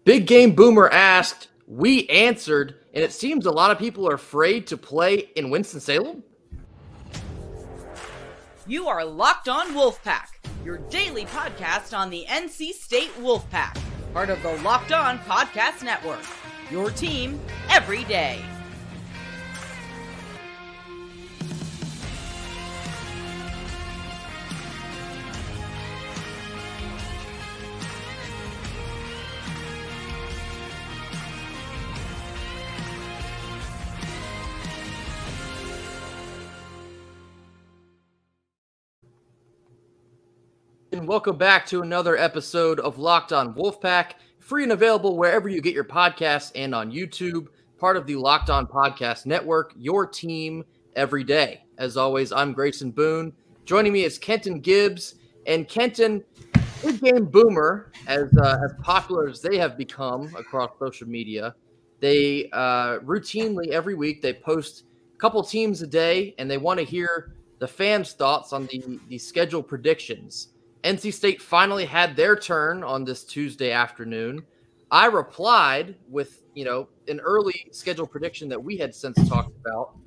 Big Game Boomer asked, we answered, and it seems a lot of people are afraid to play in Winston-Salem. You are Locked On Wolfpack, your daily podcast on the NC State Wolfpack, part of the Locked On Podcast Network, your team every day. And welcome back to another episode of Locked On Wolfpack, free and available wherever you get your podcasts and on YouTube, part of the Locked On Podcast Network, your team every day. As always, I'm Grayson Boone. Joining me is Kenton Gibbs. And Kenton, Big Game Boomer, as popular as they have become across social media, they routinely every week they post a couple teams a day, and they want to hear the fans' thoughts on the schedule predictions. NC State finally had their turn on this Tuesday afternoon. I replied with, an early schedule prediction that we had since talked about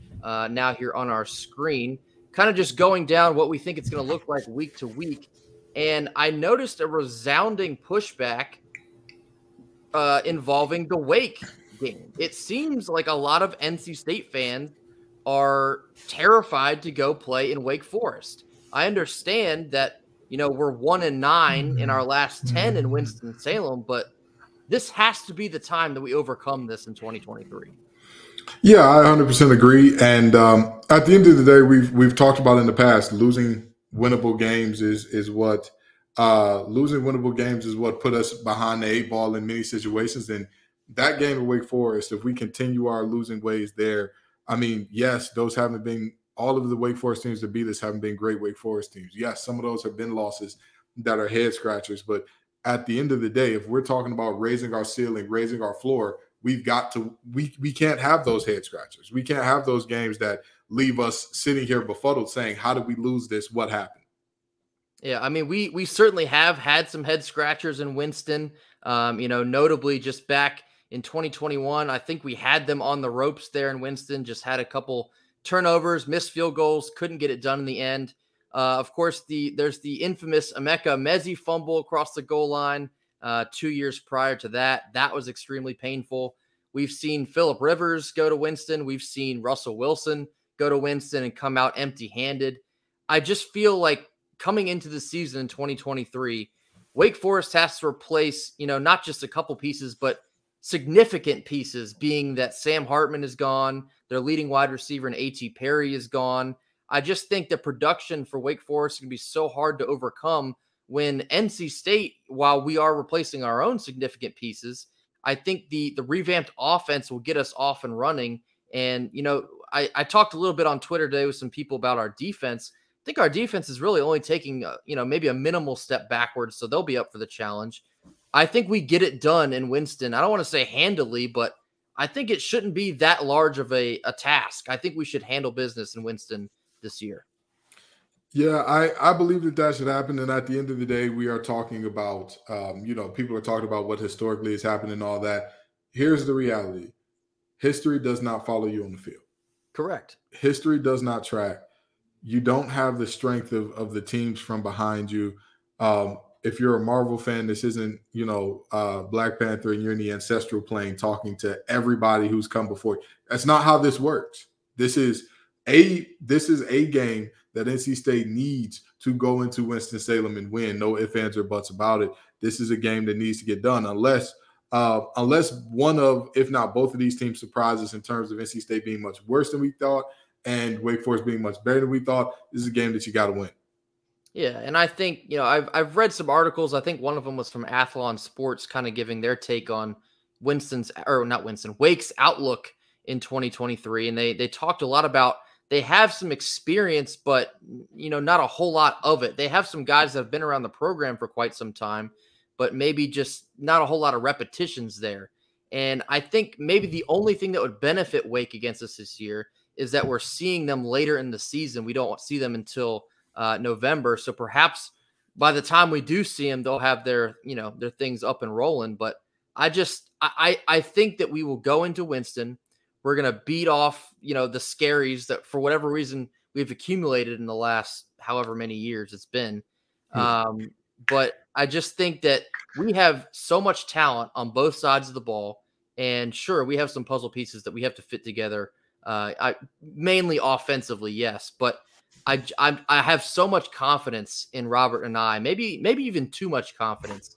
now here on our screen, kind of just going down what we think it's going to look like week to week. And I noticed a resounding pushback involving the Wake game. It seems like a lot of NC State fans are terrified to go play in Wake Forest. I understand that we're 1-9 in our last 10 in Winston-Salem, but this has to be the time that we overcome this in 2023. Yeah, I 100% agree. And at the end of the day, we've talked about in the past, losing winnable games is what put us behind the eight ball in many situations. And that game at Wake Forest, if we continue our losing ways there, I mean, yes, those haven't been. All of the Wake Forest teams that beat us haven't been great Wake Forest teams. Yes, some of those have been losses that are head scratchers. But at the end of the day, if we're talking about raising our ceiling, raising our floor, we can't have those head scratchers. We can't have those games that leave us sitting here befuddled saying, how did we lose this? What happened? Yeah, I mean, we certainly have had some head scratchers in Winston, notably just back in 2021. I think we had them on the ropes there in Winston, just had a couple turnovers, missed field goals, couldn't get it done in the end. Of course, there's the infamous Emeka Mezi fumble across the goal line 2 years prior to that. That was extremely painful. We've seen Phillip Rivers go to Winston. We've seen Russell Wilson go to Winston and come out empty-handed. I just feel like coming into the season in 2023, Wake Forest has to replace, not just a couple pieces, but significant pieces, being that Sam Hartman is gone, their leading wide receiver and A.T. Perry is gone. I just think the production for Wake Forest is going to be so hard to overcome when NC State, while we are replacing our own significant pieces, I think the revamped offense will get us off and running. And, I talked a little bit on Twitter today with some people about our defense. I think our defense is really only taking, maybe a minimal step backwards, so they'll be up for the challenge. I think we get it done in Winston. I don't want to say handily, but I think it shouldn't be that large of a task. I think we should handle business in Winston this year. Yeah, I believe that should happen. And at the end of the day, we are talking about, people are talking about what historically has happened and all that. Here's the reality. History does not follow you on the field. Correct. History does not track. You don't have the strength of the teams from behind you. If you're a Marvel fan, this isn't, Black Panther and you're in the ancestral plane talking to everybody who's come before you. That's not how this works. This is a game that NC State needs to go into Winston-Salem and win. No ifs, ands, or buts about it. This is a game that needs to get done unless one of, if not both of these teams surprise us in terms of NC State being much worse than we thought and Wake Forest being much better than we thought. This is a game that you got to win. Yeah, and I think, I've read some articles. I think one of them was from Athlon Sports, kind of giving their take on Wake's outlook in 2023. And they talked a lot about they have some experience, but, not a whole lot of it. They have some guys that have been around the program for quite some time, but maybe just not a whole lot of repetitions there. And I think maybe the only thing that would benefit Wake against us this year is that we're seeing them later in the season. We don't see them until November. So perhaps by the time we do see them, they'll have their things up and rolling. But I think that we will go into Winston. We're going to beat off, the scaries that for whatever reason we've accumulated in the last however many years it's been. But I just think that we have so much talent on both sides of the ball. And sure, we have some puzzle pieces that we have to fit together. Mainly offensively, yes, but I have so much confidence in Robert and I, maybe even too much confidence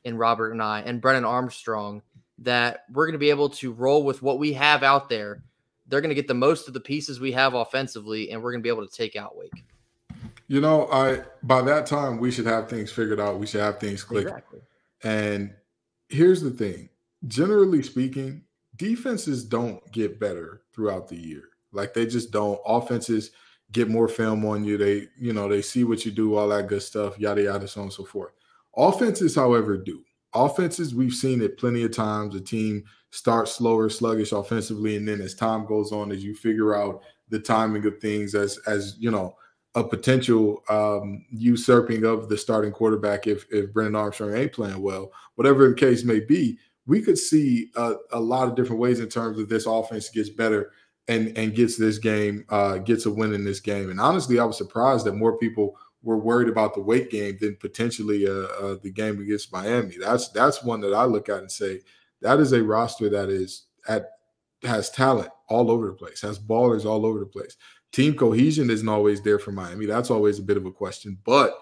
in Robert and I and Brennan Armstrong, that we're going to be able to roll with what we have out there. They're going to get the most of the pieces we have offensively, and we're going to be able to take out Wake. By that time, we should have things figured out. We should have things clicking. Exactly. And here's the thing. Generally speaking, defenses don't get better throughout the year. Like, they just don't. Offenses get more film on you. They see what you do, all that good stuff, yada, yada, so on and so forth. Offenses, however, do. Offenses, we've seen it plenty of times. A team starts slower, sluggish offensively, and then as time goes on, as you figure out the timing of things, as a potential usurping of the starting quarterback if Brennan Armstrong ain't playing well, whatever the case may be, we could see a lot of different ways in terms of this offense gets better and gets this game, gets a win in this game. And honestly, I was surprised that more people were worried about the Wake game than potentially the game against Miami. That's one that I look at and say that is a roster that has talent all over the place, has ballers all over the place. Team cohesion isn't always there for Miami. That's always a bit of a question. But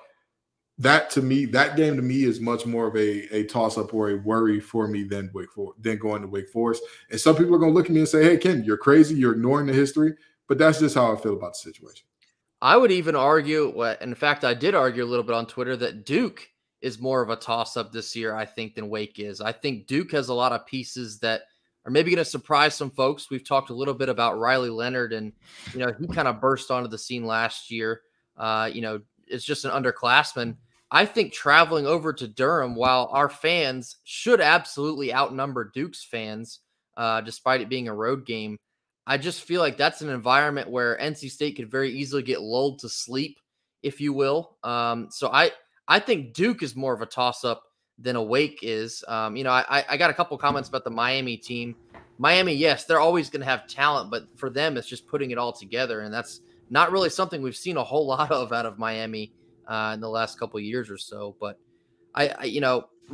that game to me is much more of a toss-up or a worry for me than going to Wake Forest. And some people are going to look at me and say, hey, Ken, you're crazy. You're ignoring the history. But that's just how I feel about the situation. I would even argue, in fact, I did argue a little bit on Twitter, that Duke is more of a toss-up this year, I think, than Wake is. I think Duke has a lot of pieces that are maybe going to surprise some folks. We've talked a little bit about Riley Leonard, and, he kind of burst onto the scene last year. It's just an underclassman. I think traveling over to Durham, while our fans should absolutely outnumber Duke's fans, despite it being a road game, I just feel like that's an environment where NC State could very easily get lulled to sleep, if you will. So I think Duke is more of a toss-up than a Wake is. I got a couple comments about the Miami team. Miami, yes, they're always going to have talent, but for them, it's just putting it all together. And that's not really something we've seen a whole lot of out of Miami in the last couple of years or so. But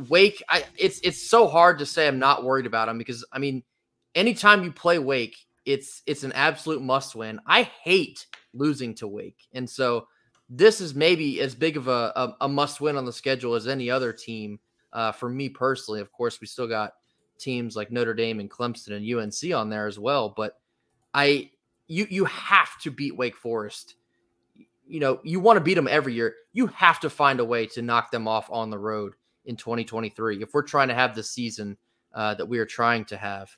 Wake, it's so hard to say I'm not worried about them because, anytime you play Wake, it's an absolute must win. I hate losing to Wake. And so this is maybe as big of a must win on the schedule as any other team for me personally. Of course, we still got teams like Notre Dame and Clemson and UNC on there as well. But you have to beat Wake Forest. You want to beat them every year. You have to find a way to knock them off on the road in 2023 if we're trying to have the season that we are trying to have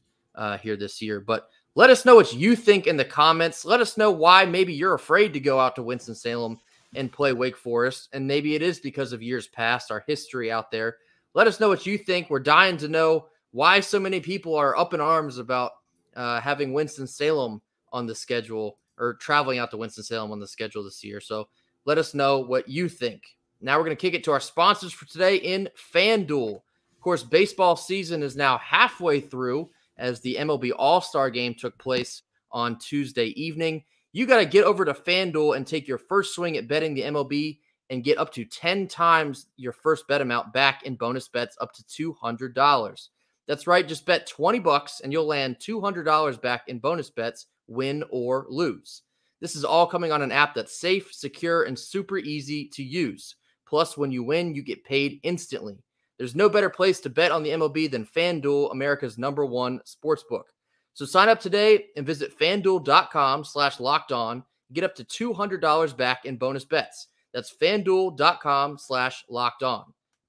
here this year. But let us know what you think in the comments. Let us know why maybe you're afraid to go out to Winston-Salem and play Wake Forest. And maybe it is because of years past, our history out there. Let us know what you think. We're dying to know why so many people are up in arms about having Winston-Salem on the schedule or traveling out to Winston-Salem on the schedule this year. So let us know what you think. Now we're going to kick it to our sponsors for today in FanDuel. Of course, baseball season is now halfway through as the MLB All-Star Game took place on Tuesday evening. You got to get over to FanDuel and take your first swing at betting the MLB and get up to 10 times your first bet amount back in bonus bets up to $200. That's right. Just bet $20 and you'll land $200 back in bonus bets, win or lose. This is all coming on an app that's safe, secure, and super easy to use. Plus, when you win, you get paid instantly. There's no better place to bet on the MLB than FanDuel, America's #1 sportsbook. So sign up today and visit FanDuel.com/lockedon. Get up to $200 back in bonus bets. That's FanDuel.com/lockedon.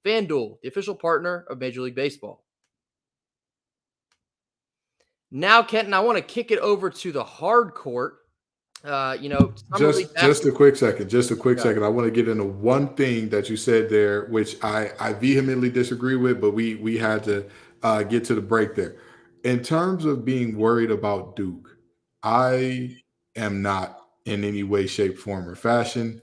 FanDuel, the official partner of Major League Baseball. Now, Kenton, I want to kick it over to the hard court. Just a quick second. I want to get into one thing that you said there, which I vehemently disagree with, but we had to get to the break there. In terms of being worried about Duke, I am not in any way, shape, form, or fashion.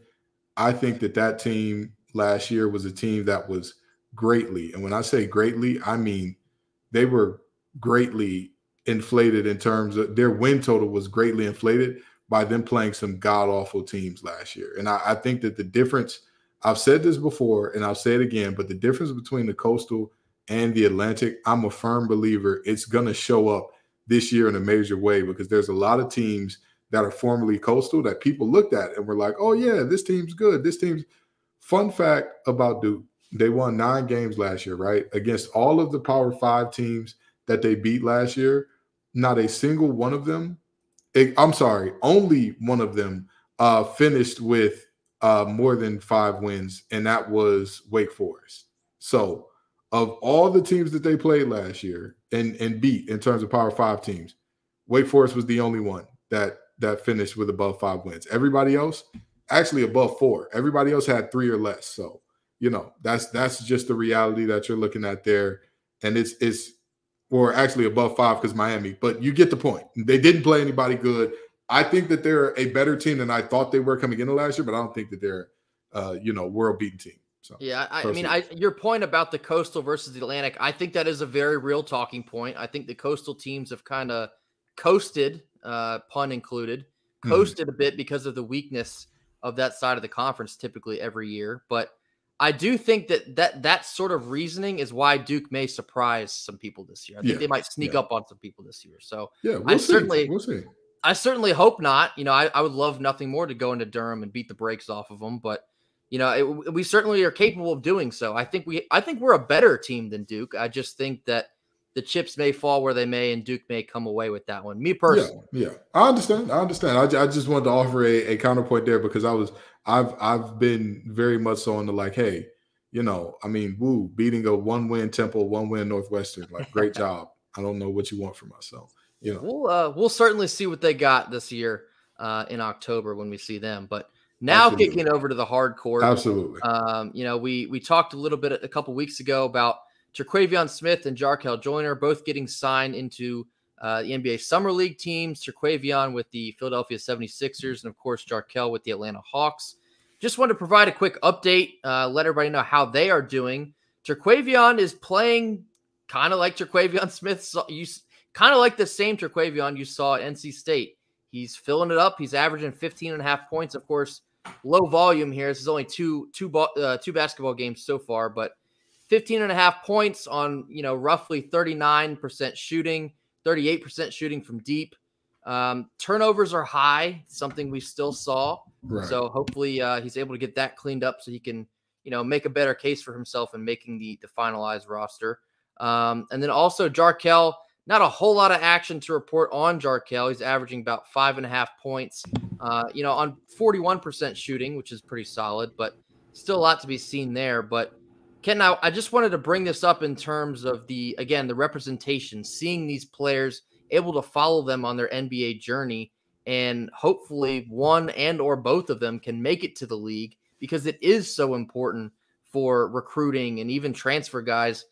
I think that team last year was a team that was greatly, and when I say greatly, I mean they were greatly inflated in terms of their win total was greatly inflated by them playing some god-awful teams last year. And I think that the difference, I've said this before and I'll say it again, but the difference between the Coastal and the Atlantic, I'm a firm believer it's going to show up this year in a major way, because there's a lot of teams that are formerly Coastal that people looked at and were like, oh yeah, this team's good. This team's fun fact about Duke. They won 9 games last year, right? Against all of the Power 5 teams that they beat last year, not a single one of them, only one of them finished with more than 5 wins, and that was Wake Forest. So of all the teams that they played last year and beat in terms of Power 5 teams, Wake Forest was the only one that finished with above 5 wins. Everybody else, actually above 4. Everybody else had 3 or less. So, that's just the reality that you're looking at there. And it's or actually above 5 because Miami, but you get the point. They didn't play anybody good. I think that they're a better team than I thought they were coming into last year, but I don't think that they're world beating team. So yeah, I mean, your point about the Coastal versus the Atlantic, I think that is a very real talking point. I think the Coastal teams have kind of coasted, pun included, coasted a bit because of the weakness of that side of the conference typically every year. But I do think that sort of reasoning is why Duke may surprise some people this year. I think they might sneak up on some people this year. So we'll see. I certainly hope not. I would love nothing more to go into Durham and beat the brakes off of them, but we certainly are capable of doing so. I think we're a better team than Duke. I just think that the chips may fall where they may, and Duke may come away with that one. Me personally. Yeah. I understand. I just wanted to offer a counterpoint there because I've been very much so on the like, hey, beating a 1-win Temple, 1-win Northwestern, like great job. I don't know what you want from us. So, we'll certainly see what they got this year in October when we see them. But now kicking over to the hard court. Absolutely. We talked a little bit a couple weeks ago about Terquavion Smith and Jarkel Joiner both getting signed into the NBA Summer League teams. Terquavion with the Philadelphia 76ers, and of course Jarkel with the Atlanta Hawks. Just wanted to provide a quick update, let everybody know how they are doing. Terquavion is playing kind of like Terquavion Smith, kind of like the same Terquavion you saw at NC State. He's filling it up. He's averaging 15.5 points. Of course, low volume here. This is only two basketball games so far, but 15.5 points on, roughly 39% shooting, 38% shooting from deep. Turnovers are high, something we still saw. Right. So hopefully he's able to get that cleaned up so he can, make a better case for himself in making the finalized roster. And then also Jarkel, not a whole lot of action to report on Jarkel. He's averaging about 5.5 points, on 41% shooting, which is pretty solid, but still a lot to be seen there. But Ken, I just wanted to bring this up in terms of the representation, seeing these players, able to follow them on their NBA journey, and hopefully one and or both of them can make it to the league, because it is so important for recruiting and even transfer guys,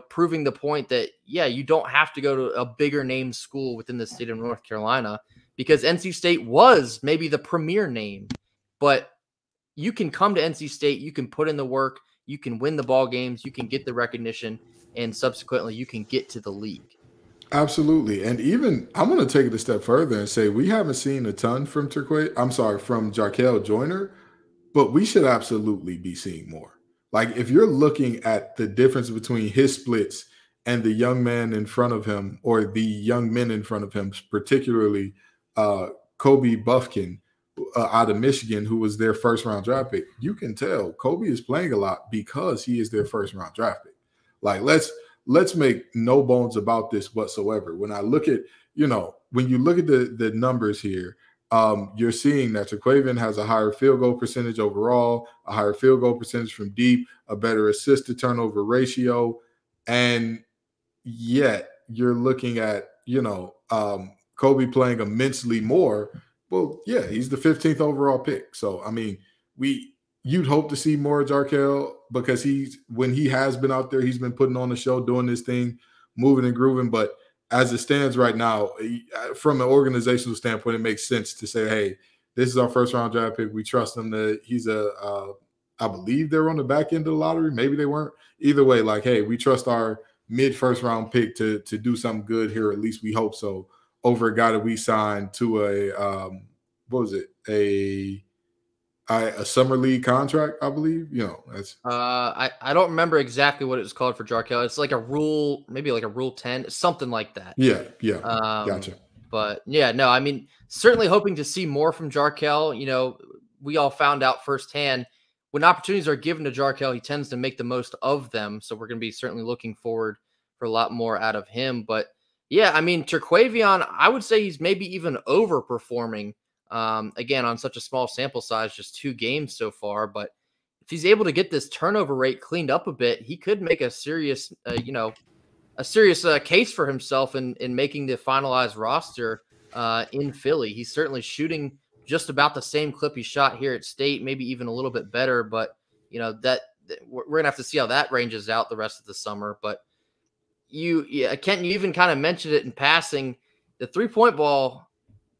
proving the point that, you don't have to go to a bigger name school within the state of North Carolina, because NC State was maybe the premier name, but you can come to NC State, you can put in the work, you can win the ball games, you can get the recognition, and subsequently you can get to the league. Absolutely. And even I'm going to take it a step further and say we haven't seen a ton from Jarkel Joiner, but we should absolutely be seeing more. Like if you're looking at the difference between his splits and the young man in front of him, or the young men in front of him, particularly Kobe Buffkin, out of Michigan, who was their first-round draft pick, you can tell Kobe is playing a lot because he is their first-round draft pick. Like, let's make no bones about this whatsoever. When I look at, when you look at the numbers here, you're seeing that Terquavion has a higher field goal percentage overall, a higher field goal percentage from deep, a better assist-to-turnover ratio, and yet you're looking at, Kobe playing immensely more. Well, yeah, he's the 15th overall pick. So, I mean, you'd hope to see more of Jarkel, because when he has been out there, he's been putting on the show, doing this thing, moving and grooving. But as it stands right now, from an organizational standpoint, it makes sense to say, hey, this is our first round draft pick. We trust him that he's I believe they're on the back end of the lottery. Maybe they weren't. Either way, like, hey, we trust our mid-first round pick to do something good here. At least we hope so. Over a guy that we signed to a what was it? A summer league contract, I believe. That's I don't remember exactly what it was called for Jarkel. It's like a rule, maybe like a rule 10, something like that. Yeah. Gotcha. But yeah, no, I mean, certainly hoping to see more from Jarkel. We all found out firsthand when opportunities are given to Jarkel, he tends to make the most of them. So we're going to be certainly looking forward for a lot more out of him. But yeah, I mean, Terquavion, I would say he's maybe even overperforming. Again, on such a small sample size, just 2 games so far. But if he's able to get this turnover rate cleaned up a bit, he could make a serious, case for himself in making the finalized roster in Philly. He's certainly shooting just about the same clip he shot here at State, maybe even a little bit better. But that we're gonna have to see how that ranges out the rest of the summer. But Kent, you even kind of mentioned it in passing. The 3-point ball,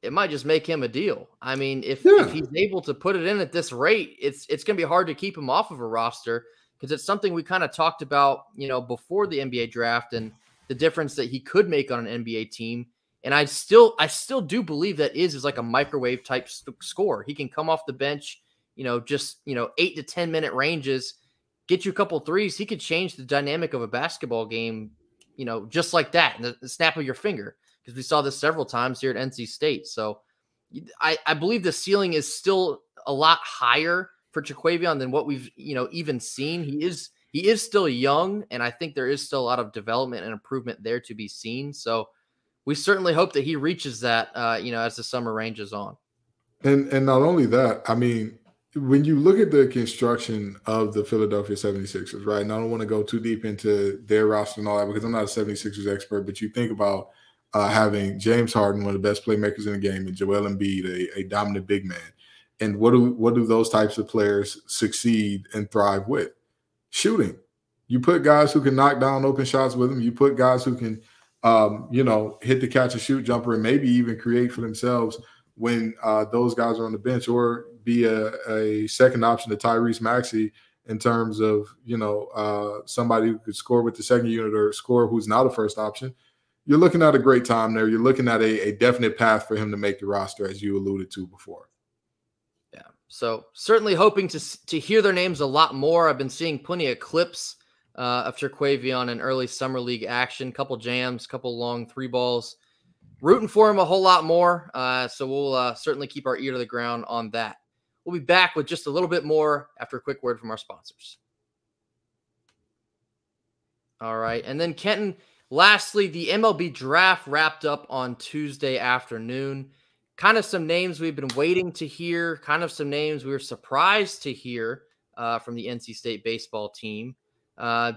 it might just make him a deal. I mean, if he's able to put it in at this rate, it's going to be hard to keep him off of a roster because it's something we kind of talked about, before the NBA draft and the difference that he could make on an NBA team. And I still do believe that is like a microwave type score. He can come off the bench, 8 to 10 minute ranges, get you a couple threes. He could change the dynamic of a basketball game, just like that, in the snap of your finger. Because we saw this several times here at NC State. So I believe the ceiling is still a lot higher for Terquavion than what we've, even seen. He is still young, and I think there is still a lot of development and improvement there to be seen. So we certainly hope that he reaches that, as the summer ranges on. And not only that, I mean, when you look at the construction of the Philadelphia 76ers, right? And I don't want to go too deep into their roster and all that because I'm not a 76ers expert, but you think about having James Harden, one of the best playmakers in the game, and Joel Embiid, a dominant big man. And what do those types of players succeed and thrive with? Shooting. You put guys who can knock down open shots with them. You put guys who can, hit the catch and shoot jumper and maybe even create for themselves when those guys are on the bench, or be a second option to Tyrese Maxey in terms of, somebody who could score with the second unit or score who's not a first option. You're looking at a great time there. You're looking at a definite path for him to make the roster, as you alluded to before. Yeah. So certainly hoping to hear their names a lot more. I've been seeing plenty of clips of Terquavion in early summer league action, couple jams, couple long 3 balls, rooting for him a whole lot more. So we'll certainly keep our ear to the ground on that. We'll be back with just a little bit more after a quick word from our sponsors. All right. And then Kenton, lastly, the MLB Draft wrapped up on Tuesday afternoon. Kind of some names we've been waiting to hear, kind of some names we were surprised to hear from the NC State baseball team.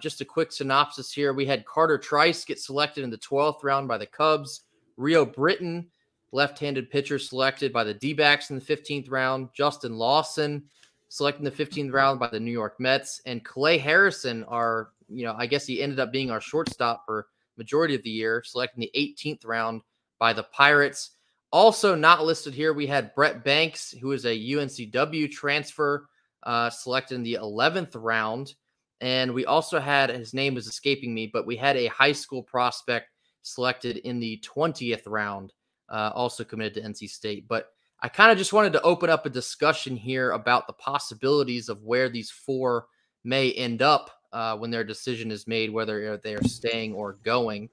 Just a quick synopsis here. We had Carter Trice get selected in the 12th round by the Cubs. Rio Britton, left-handed pitcher, selected by the D-backs in the 15th round. Justin Lawson, selected in the 15th round by the New York Mets. And Clay Harrison, I guess he ended up being our shortstop for majority of the year, selected in the 18th round by the Pirates. Also not listed here, we had Brett Banks, who is a UNCW transfer, selected in the 11th round. And we also had, his name is escaping me, but we had a high school prospect selected in the 20th round, also committed to NC State. But I kind of just wanted to open up a discussion here about the possibilities of where these 4 may end up when their decision is made, whether they're staying or going.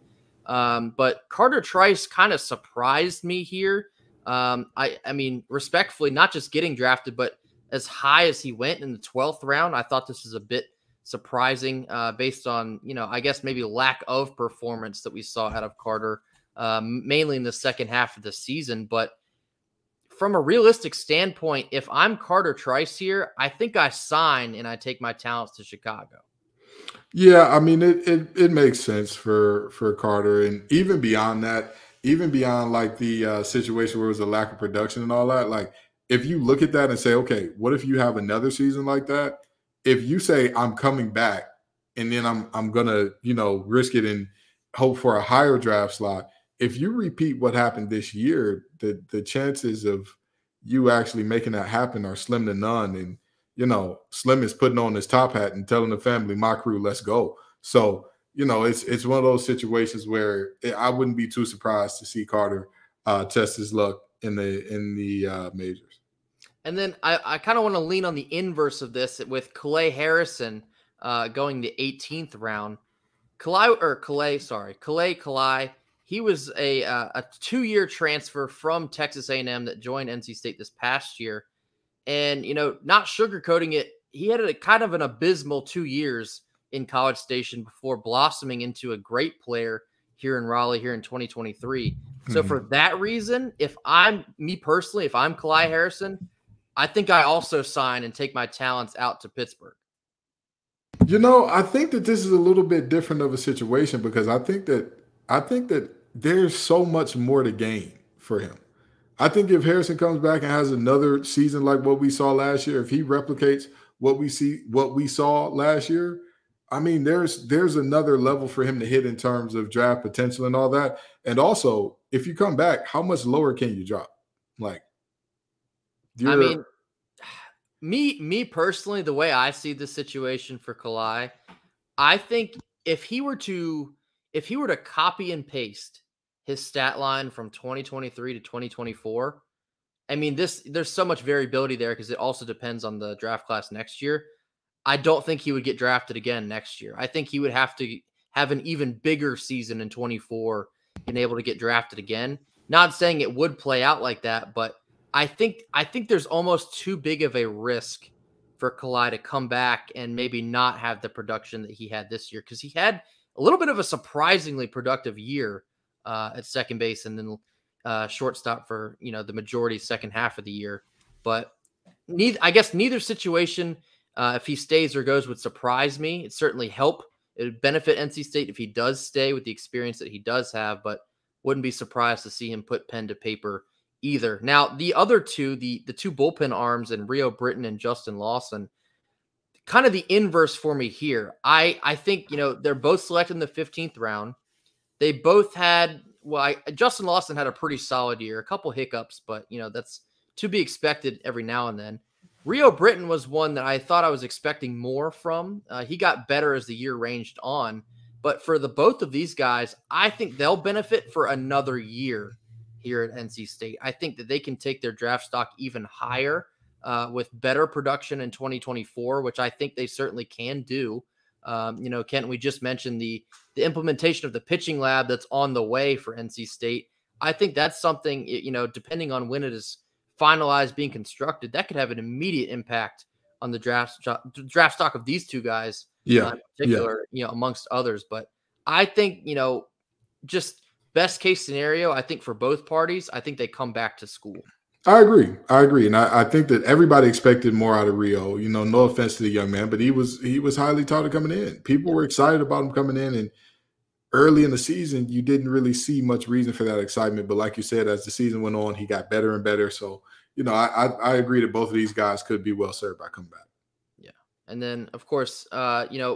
But Carter Trice kind of surprised me here. I mean, respectfully, not just getting drafted, but as high as he went in the 12th round, I thought this was a bit surprising based on, I guess maybe lack of performance that we saw out of Carter, mainly in the second half of the season. But from a realistic standpoint, if I'm Carter Trice here, I think I sign and I take my talents to Chicago. Yeah, I mean, it makes sense for Carter. And even beyond that, even beyond like the situation where it was a lack of production and all that, like if you look at that and say, okay, what if you have another season like that? If you say I'm coming back and then I'm gonna, risk it and hope for a higher draft slot, if you repeat what happened this year, the chances of you actually making that happen are slim to none. And Slim is putting on his top hat and telling the family, my crew, let's go. So it's one of those situations where I wouldn't be too surprised to see Carter test his luck in the majors. And then I kind of want to lean on the inverse of this with Kalei Harrison going the 18th round. Kalei. He was a 2-year transfer from Texas A&M that joined NC State this past year. And, not sugarcoating it, he had a kind of an abysmal 2 years in College Station before blossoming into a great player here in Raleigh here in 2023. So for that reason, if I'm Kalei Harrison, I think I also sign and take my talents out to Pittsburgh. I think that this is a little bit different of a situation because I think that there's so much more to gain for him. I think if Harrison comes back and has another season like what we saw last year, if he replicates what we saw last year, I mean, there's another level for him to hit in terms of draft potential and all that. And also, if you come back, how much lower can you drop? Like, I mean, me personally, the way I see this situation for Kalei, I think if he were to copy and paste his stat line from 2023 to 2024, I mean, there's so much variability there because it also depends on the draft class next year. I don't think he would get drafted again next year. I think he would have to have an even bigger season in 24 and able to get drafted again. Not saying it would play out like that, but I think there's almost too big of a risk for Kalei to come back and maybe not have the production that he had this year because he had a little bit of a surprisingly productive year at second base and then shortstop for the majority second half of the year. But neither situation, if he stays or goes, would surprise me. It'd certainly help. It would benefit NC State if he does stay with the experience that he does have, but wouldn't be surprised to see him put pen to paper either. Now, the other two, the two bullpen arms and Rio Britton and Justin Lawson, kind of the inverse for me here. I think, they're both selected in the 15th round. They both had, Justin Lawson had a pretty solid year, a couple hiccups, but, that's to be expected every now and then. Rio Britton was one that I thought I was expecting more from. He got better as the year ranged on. But for the both of these guys, I think they'll benefit for another year here at NC State. I think that they can take their draft stock even higher with better production in 2024, which I think they certainly can do. Kent, we just mentioned the implementation of the pitching lab that's on the way for NC State. I think that's something, depending on when it is finalized being constructed, that could have an immediate impact on the draft stock of these two guys, in particular, amongst others. But I think, just best case scenario, I think for both parties, I think they come back to school. I agree. And I think that everybody expected more out of Rio, no offense to the young man, but he was highly touted coming in. People were excited about him coming in, and early in the season, you didn't really see much reason for that excitement. But like you said, as the season went on, he got better and better. So, I agree that both of these guys could be well served by coming back. Yeah. And then, of course, probably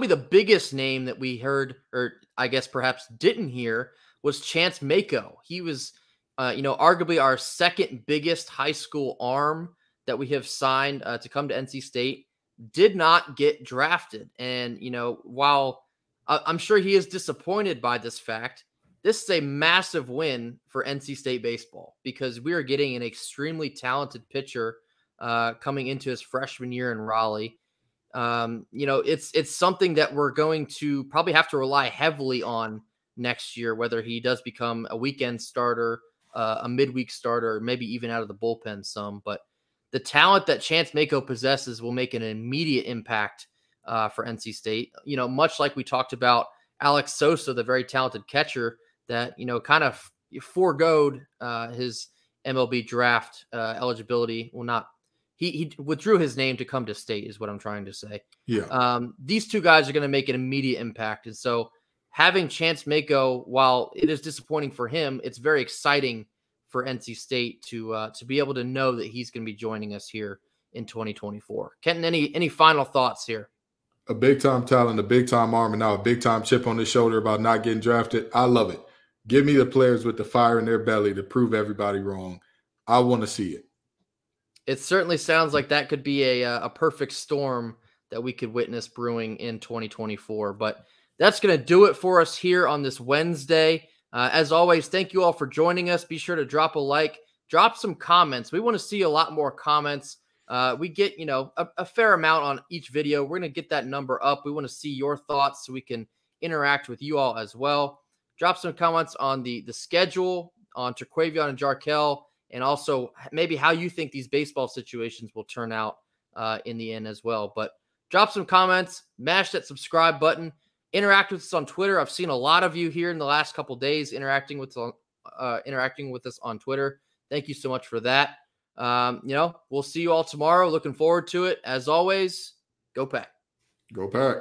the biggest name that we heard, or I guess perhaps didn't hear, was Chance Mako. He was, arguably our second biggest high school arm that we have signed to come to NC State. Did not get drafted. And, while I'm sure he is disappointed by this fact, this is a massive win for NC State baseball because we are getting an extremely talented pitcher coming into his freshman year in Raleigh. It's something that we're going to probably have to rely heavily on next year, whether he does become a weekend starter, a midweek starter, or maybe even out of the bullpen some. But the talent that Chance Mako possesses will make an immediate impact for NC State. Much like we talked about Alex Sosa, the very talented catcher that, kind of foregoed his MLB draft eligibility. Well, not he withdrew his name to come to State is what I'm trying to say. Yeah. These two guys are going to make an immediate impact. And so having Chance Mako, while it is disappointing for him, it's very exciting for NC State to be able to know that he's going to be joining us here in 2024. Kenton, any final thoughts here? A big-time talent, a big-time arm, and now a big-time chip on his shoulder about not getting drafted. I love it. Give me the players with the fire in their belly to prove everybody wrong. I want to see it. It certainly sounds like that could be a perfect storm that we could witness brewing in 2024. But that's going to do it for us here on this Wednesday. As always, thank you all for joining us. Be sure to drop a like, drop some comments. We want to see a lot more comments. We get, a fair amount on each video. We're going to get that number up. We want to see your thoughts so we can interact with you all as well. Drop some comments on the schedule, on Terquavion and Jarkel, and also maybe how you think these baseball situations will turn out in the end as well. But drop some comments, mash that subscribe button, interact with us on Twitter. I've seen a lot of you here in the last couple of days interacting with us on Twitter. Thank you so much for that. We'll see you all tomorrow. Looking forward to it. As always, go Pack. Go Pack.